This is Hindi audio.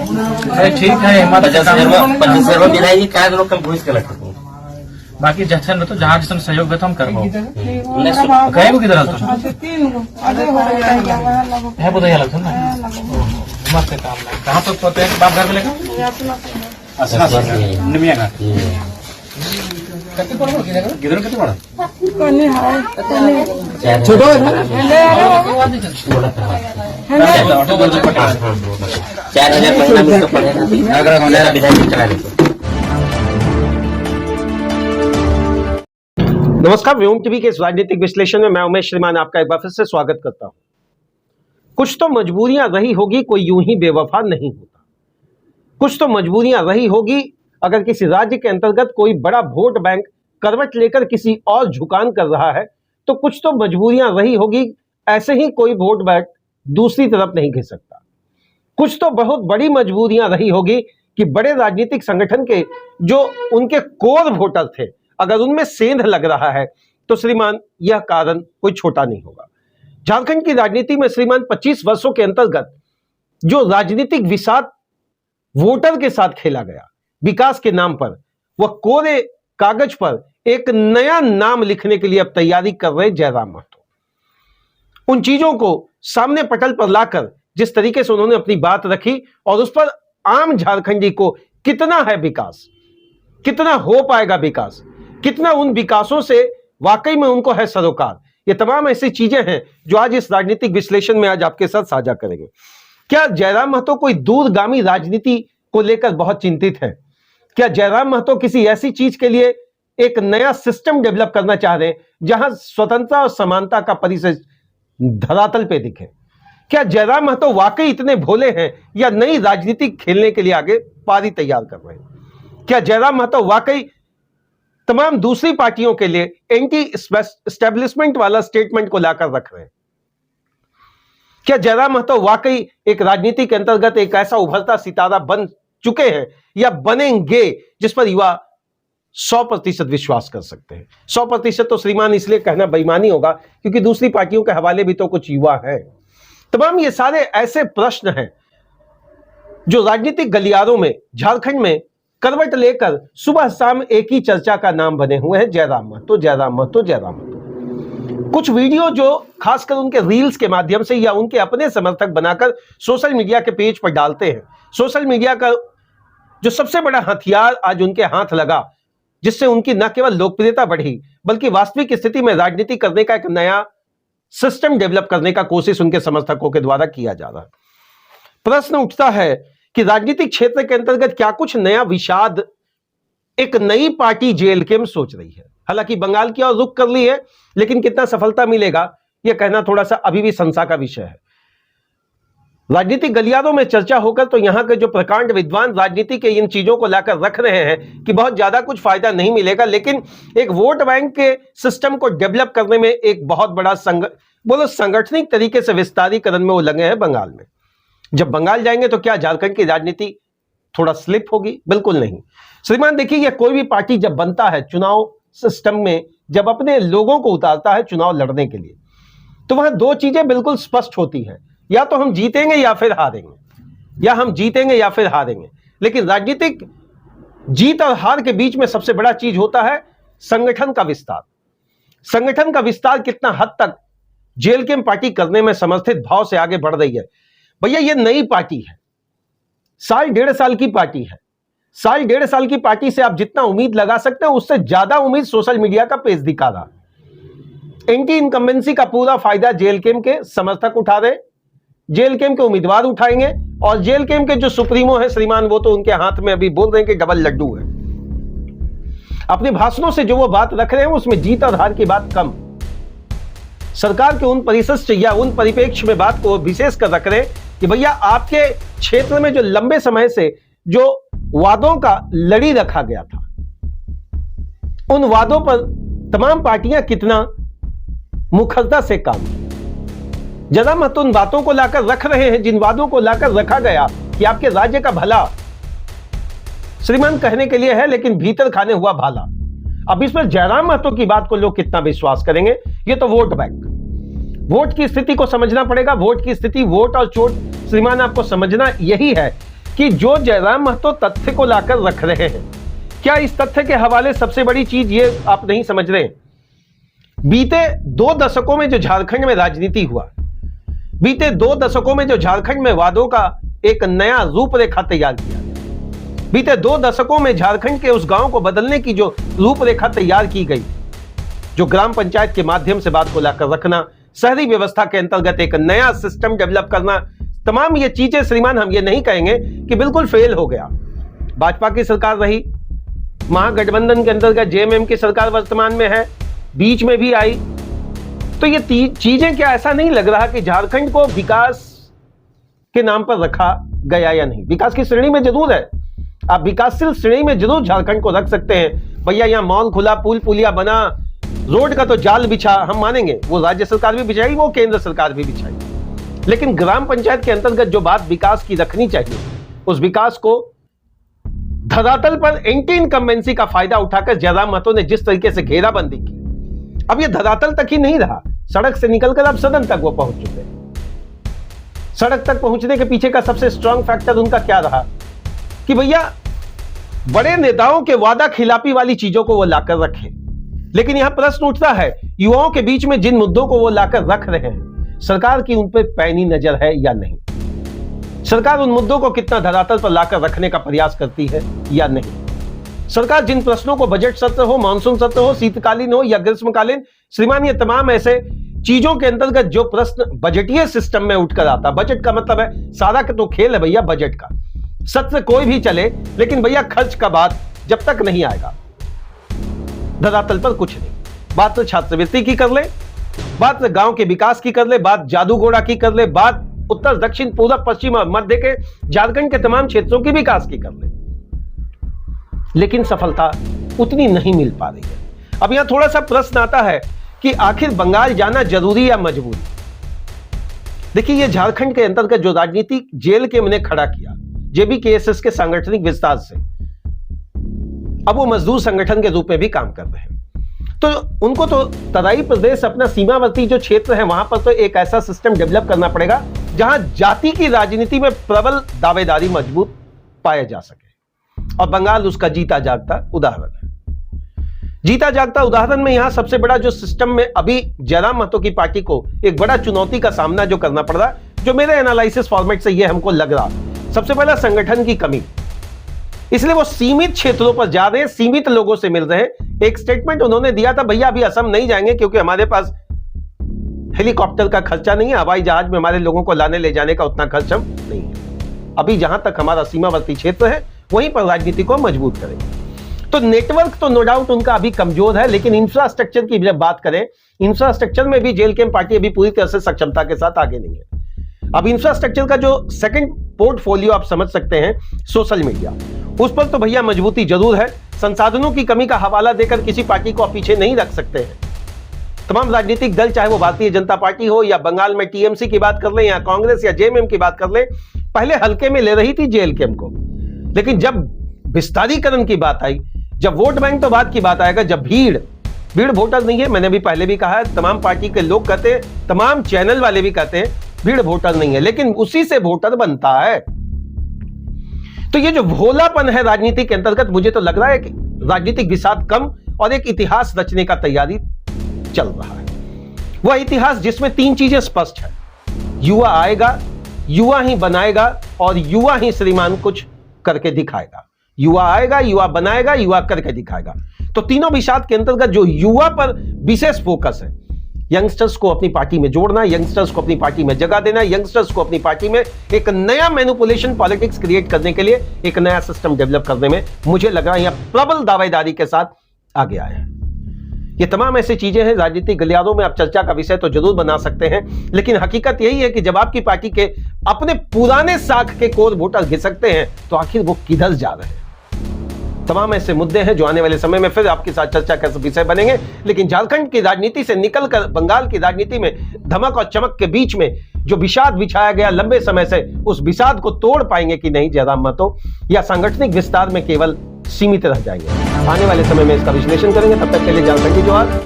ठीक है, पच्चीस मिलाएगी क्या लोग कल घुस के लगता बाकी जैसे तो जहाँ जिसमें सहयोग देता हम करबो कहीं किधर है बुधाई लगता ना मस्त काम है। कहाँ तक पहुँचे बाप घर मिलेगा निमिया का कितने पड़ा किधर कितने पड़ा छोटो है 4,000 महीना में तो पड़ेगा अगर हमारा विधायक चला लेते। नमस्कार, व्योम टीवी के इस राजनीतिक विश्लेषण में मैं उमेश श्रीमान आपका एक बार फिर से स्वागत करता हूं। कुछ तो मजबूरियां रही होगी, कोई यूं ही बेवफा नहीं होता। कुछ तो मजबूरियां रही होगी, अगर किसी राज्य के अंतर्गत कोई बड़ा वोट बैंक करवट लेकर किसी और झुकान कर रहा है तो कुछ तो मजबूरियां रही होगी, ऐसे ही कोई वोट बैंक दूसरी तरफ नहीं घिस सकता। कुछ तो बहुत बड़ी मजबूरियां रही होगी कि बड़े राजनीतिक संगठन के जो उनके कोर वोटर थे, अगर उनमें सेंध लग रहा है तो श्रीमान यह कारण कोई छोटा नहीं होगा। झारखंड की राजनीति में श्रीमान 25 वर्षों के अंतर्गत जो राजनीतिक विषाद वोटर के साथ खेला गया विकास के नाम पर, वह कोरे कागज पर एक नया नाम लिखने के लिए अब तैयारी कर रहे जयराम महतो। उन चीजों को सामने पटल पर लाकर जिस तरीके से उन्होंने अपनी बात रखी और उस पर आम झारखंडी को कितना है विकास, कितना हो पाएगा विकास, कितना उन विकासों से वाकई में उनको है सरोकार, ये तमाम ऐसी चीजें हैं जो आज इस राजनीतिक विश्लेषण में आज आपके साथ साझा करेंगे। क्या जयराम महतो कोई दूरगामी राजनीति को लेकर बहुत चिंतित है? क्या जयराम महतो किसी ऐसी चीज के लिए एक नया सिस्टम डेवलप करना चाह रहे हैं जहां स्वतंत्रता और समानता का परिचय धरातल पे दिखे? क्या जयराम महतो वाकई इतने भोले हैं या नई राजनीति खेलने के लिए आगे पारी तैयार कर रहे हैं? क्या जयराम महतो वाकई तमाम दूसरी पार्टियों के लिए एंटी एस्टेब्लिशमेंट वाला स्टेटमेंट को लाकर रख रहे हैं? क्या जयराम महतो वाकई एक राजनीति के अंतर्गत एक ऐसा उभरता सितारा बन चुके हैं या बनेंगे जिस पर युवा 100% विश्वास कर सकते हैं? 100% तो श्रीमान इसलिए कहना बेईमानी होगा क्योंकि दूसरी पार्टियों के हवाले भी तो कुछ युवा हैं। तमाम ये सारे ऐसे प्रश्न हैं जो राजनीतिक गलियारों में झारखंड में करवट लेकर सुबह शाम एक ही चर्चा का नाम बने हुए हैं, जयराम महतो, जयराम महतो, जयराम महतो। कुछ वीडियो जो खासकर उनके रील्स के माध्यम से या उनके अपने समर्थक बनाकर सोशल मीडिया के पेज पर डालते हैं। सोशल मीडिया का जो सबसे बड़ा हथियार आज उनके हाथ लगा, जिससे उनकी न केवल लोकप्रियता बढ़ी बल्कि वास्तविक स्थिति में राजनीति करने का एक नया सिस्टम डेवलप करने का कोशिश उनके समर्थकों के द्वारा किया जा रहा है। प्रश्न उठता है कि राजनीतिक क्षेत्र के अंतर्गत क्या कुछ नया विषाद एक नई पार्टी जेएलके सोच रही है? हालांकि बंगाल की ओर रुख कर ली है, लेकिन कितना सफलता मिलेगा यह कहना थोड़ा सा अभी भी संशय का विषय है। राजनीतिक गलियारों में चर्चा होकर तो यहां के जो प्रकांड विद्वान राजनीति के इन चीजों को लाकर रख रहे हैं कि बहुत ज्यादा कुछ फायदा नहीं मिलेगा, लेकिन एक वोट बैंक के सिस्टम को डेवलप करने में एक बहुत बड़ा संगठनिक तरीके से विस्तारीकरण में वो लगे हैं बंगाल में। जब बंगाल जाएंगे तो क्या झारखंड की राजनीति थोड़ा स्लिप होगी? बिल्कुल नहीं श्रीमान। देखिए, कोई भी पार्टी जब बनता है चुनाव सिस्टम में, जब अपने लोगों को उतारता है चुनाव लड़ने के लिए, तो वहां दो चीजें बिल्कुल स्पष्ट होती हैं, या तो हम जीतेंगे या फिर हारेंगे, या हम जीतेंगे या फिर हारेंगे। लेकिन राजनीतिक जीत और हार के बीच में सबसे बड़ा चीज होता है संगठन का विस्तार। संगठन का विस्तार कितना हद तक जेएलके पार्टी करने में समर्थित भाव से आगे बढ़ रही है। भैया, ये नई पार्टी है, साल डेढ़ साल की पार्टी है। साल डेढ़ साल की पार्टी से आप जितना उम्मीद लगा सकते हैं उससे ज्यादा उम्मीद सोशल मीडिया का पेज दिखा रहा। एंटी इनकम्बेंसी का पूरा फायदा जेएलके के समर्थक उठा रहे, जेएलके के उम्मीदवार उठाएंगे, और जेएलके के जो सुप्रीमो है श्रीमान, वो तो उनके हाथ में अभी बोल रहे हैं कि डबल लड्डू है। अपने भाषणों से जो वो बात रख रहे हैं उसमें जीत और हार की बात कम, सरकार के उन परिशिष्ट या उन परिप्रेक्ष्य में बात को विशेष कर रख रहे हैं कि भैया आपके क्षेत्र में जो लंबे समय से जो वादों का लड़ी रखा गया था, उन वादों पर तमाम पार्टियां कितना मुखरता से काम की। जयराम महतो उन बातों को लाकर रख रहे हैं जिन वादों को लाकर रखा गया कि आपके राज्य का भला श्रीमान कहने के लिए है, लेकिन भीतर खाने हुआ भाला। अब इस पर जयराम महतो की बात को लोग कितना विश्वास करेंगे? ये तो वोट बैंक, वोट की स्थिति को समझना पड़ेगा। वोट की स्थिति, वोट और चोट श्रीमान आपको समझना यही है कि जो जयराम महतो तथ्य को लाकर रख रहे हैं, क्या इस तथ्य के हवाले सबसे बड़ी चीज ये आप नहीं समझ रहे हैं? बीते 2 दशकों में जो झारखंड में राजनीति हुआ, बीते 2 दशकों में जो झारखंड में वादों का एक नया रूपरेखा तैयार किया, बीते 2 दशकों में झारखंड के उस गांव को बदलने की जो रूपरेखा तैयार की गई, जो ग्राम पंचायत के माध्यम से बात को लाकर रखना, शहरी व्यवस्था के अंतर्गत एक नया सिस्टम डेवलप करना, तमाम ये चीजें श्रीमान हम ये नहीं कहेंगे कि बिल्कुल फेल हो गया। भाजपा की सरकार रही, महागठबंधन के अंतर्गत जेएमएम की सरकार वर्तमान में है, बीच में भी आई, तो ये चीजें क्या ऐसा नहीं लग रहा कि झारखंड को विकास के नाम पर रखा गया या नहीं? विकास की श्रेणी में जरूर है, आप विकासशील श्रेणी में जरूर झारखंड को रख सकते हैं। भैया यहाँ मॉल खुला, पुल पुलिया बना, रोड का तो जाल बिछा, हम मानेंगे, वो राज्य सरकार भी बिछाई, वो केंद्र सरकार भी बिछाई, लेकिन ग्राम पंचायत के अंतर्गत जो बात विकास की रखनी चाहिए, उस विकास को धरातल पर एंटी इनकम्बेंसी का फायदा उठाकर जयराम महतो ने जिस तरीके से घेराबंदी की, अब ये धरातल तक ही नहीं रहा, सड़क से निकलकर अब सदन तक वो पहुंच चुके हैं। सड़क तक पहुंचने के पीछे का सबसे स्ट्रांग फैक्टर उनका क्या रहा कि भैया बड़े नेताओं के वादा खिलाफी वाली चीजों को वो लाकर रखे। लेकिन यहां प्रश्न उठता है, युवाओं के बीच में जिन मुद्दों को वो लाकर रख रहे हैं, सरकार की उन पर पैनी नजर है या नहीं? सरकार उन मुद्दों को कितना धरातल पर लाकर रखने का प्रयास करती है या नहीं? सरकार जिन प्रश्नों को बजट सत्र हो, मानसून सत्र हो, शीतकालीन हो या ग्रीष्मकालीन, श्रीमान ये तमाम ऐसे चीजों के अंतर्गत जो प्रश्न बजटीय सिस्टम में उठकर आता, बजट का मतलब है सारा तो खेल है भैया बजट का, सत्र कोई भी चले, लेकिन भैया खर्च का बात जब तक नहीं आएगा धरातल पर कुछ नहीं। बात तो छात्रवृत्ति की कर ले, बात गांव के विकास की कर ले, बात जादूगोड़ा की कर ले, बात उत्तर दक्षिण पूर्व पश्चिम और मध्य के झारखंड के तमाम क्षेत्रों की विकास की कर ले, लेकिन सफलता उतनी नहीं मिल पा रही है। अब यहां थोड़ा सा प्रश्न आता है कि आखिर बंगाल जाना जरूरी या मजबूरी? देखिए, ये झारखंड के अंतर्गत जो राजनीति जेल के ने खड़ा किया जेबीकेएसएस के सांगठनिक विस्तार से, अब वो मजदूर संगठन के रूप में भी काम कर रहे हैं, तो उनको तो तराई प्रदेश अपना सीमावर्ती जो क्षेत्र है वहां पर तो एक ऐसा सिस्टम डेवलप करना पड़ेगा जहां जाति की राजनीति में प्रबल दावेदारी मजबूत पाया जा सके, और बंगाल उसका जीता जागता उदाहरण है। जीता जागता उदाहरण में यहां सबसे बड़ा जो सिस्टम में अभी जयराम महतो की पार्टी को एक बड़ा चुनौती का सामना जो करना पड़ रहा, जो मेरे एनालिसिस फॉर्मेट से ये हमको लग रहा, सबसे पहला संगठन की कमी, इसलिए वो सीमित क्षेत्रों पर जा रहे हैं, सीमित लोगों से मिल रहे हैं। एक स्टेटमेंट उन्होंने दिया था, भैया अभी असम नहीं जाएंगे क्योंकि हमारे पास हेलीकॉप्टर का खर्चा नहीं है, हवाई जहाज में हमारे लोगों को लाने ले जाने का उतना खर्च हम नहीं है, अभी जहां तक हमारा सीमावर्ती क्षेत्र है वहीं पर राजनीति को मजबूत करेंगे। तो नेटवर्क तो नो डाउट उनका अभी कमजोर है, लेकिन इंफ्रास्ट्रक्चर की जब बात करें, इंफ्रास्ट्रक्चर में भी जेल कैंप पार्टी अभी पूरी तरह से सक्षमता के साथ आगे नहीं है। अब इंफ्रास्ट्रक्चर का जो सेकंड पोर्टफोलियो आप समझ सकते हैं, सोशल मीडिया, उस पर तो भैया मजबूती जरूर है। संसाधनों की कमी का हवाला देकर किसी पार्टी को आप पीछे नहीं रख सकते हैं। तमाम राजनीतिक दल, चाहे वो भारतीय जनता पार्टी हो या बंगाल में टीएमसी की बात कर ले या कांग्रेस या जेएमएम की बात कर ले, पहले हल्के में ले रही थी जेल कैंप को, लेकिन जब विस्तारीकरण की बात आई, जब वोट बैंक तो बात की बात आएगा, जब भीड़ वोटर नहीं है। मैंने भी पहले भी कहा है, तमाम पार्टी के लोग कहते हैं, तमाम चैनल वाले भी कहते हैं भीड़ वोटर नहीं है, लेकिन उसी से वोटर बनता है। तो ये जो भोलापन है राजनीति के अंतर्गत, मुझे तो लग रहा है कि राजनीतिक विषाद कम और एक इतिहास रचने का तैयारी चल रहा है। वह इतिहास जिसमें 3 चीजें स्पष्ट है, युवा आएगा, युवा ही बनाएगा और युवा ही श्रीमान कुछ करके दिखाएगा। युवा आएगा, युवा बनाएगा, युवा करके दिखाएगा। तो तीनों विषाद के अंतर्गत जो युवा पर विशेष फोकस है, यंगस्टर्स को अपनी पार्टी में जोड़ना, यंगस्टर्स को अपनी पार्टी में जगह देना, यंगस्टर्स को अपनी पार्टी में एक नया मैनिपुलेशन पॉलिटिक्स क्रिएट करने के लिए, एक नया सिस्टम डेवलप करने में मुझे लग रहा है यहां प्रबल दावेदारी के साथ आगे आए हैं। ये तमाम ऐसी चीजें हैं, राजनीतिक गलियारों में आप चर्चा का विषय तो जरूर बना सकते हैं, लेकिन हकीकत यही है कि जब आपकी पार्टी के अपने पुराने साख के कोर वोटर घिसकते हैं तो आखिर वो किधर जा रहे हैं। तमाम ऐसे मुद्दे हैं जो आने वाले समय में फिर आपके साथ चर्चा का विषय बनेंगे, लेकिन झारखंड की राजनीति से निकलकर बंगाल की राजनीति में धमक और चमक के बीच में जो विषाद बिछाया गया लंबे समय से, उस विषाद को तोड़ पाएंगे कि नहीं जयराम महतो, या सांगठनिक विस्तार में केवल सीमित रह जाएंगे। आने वाले समय में इसका विश्लेषण करेंगे। तब तक के लिए झारखंडी जोहार।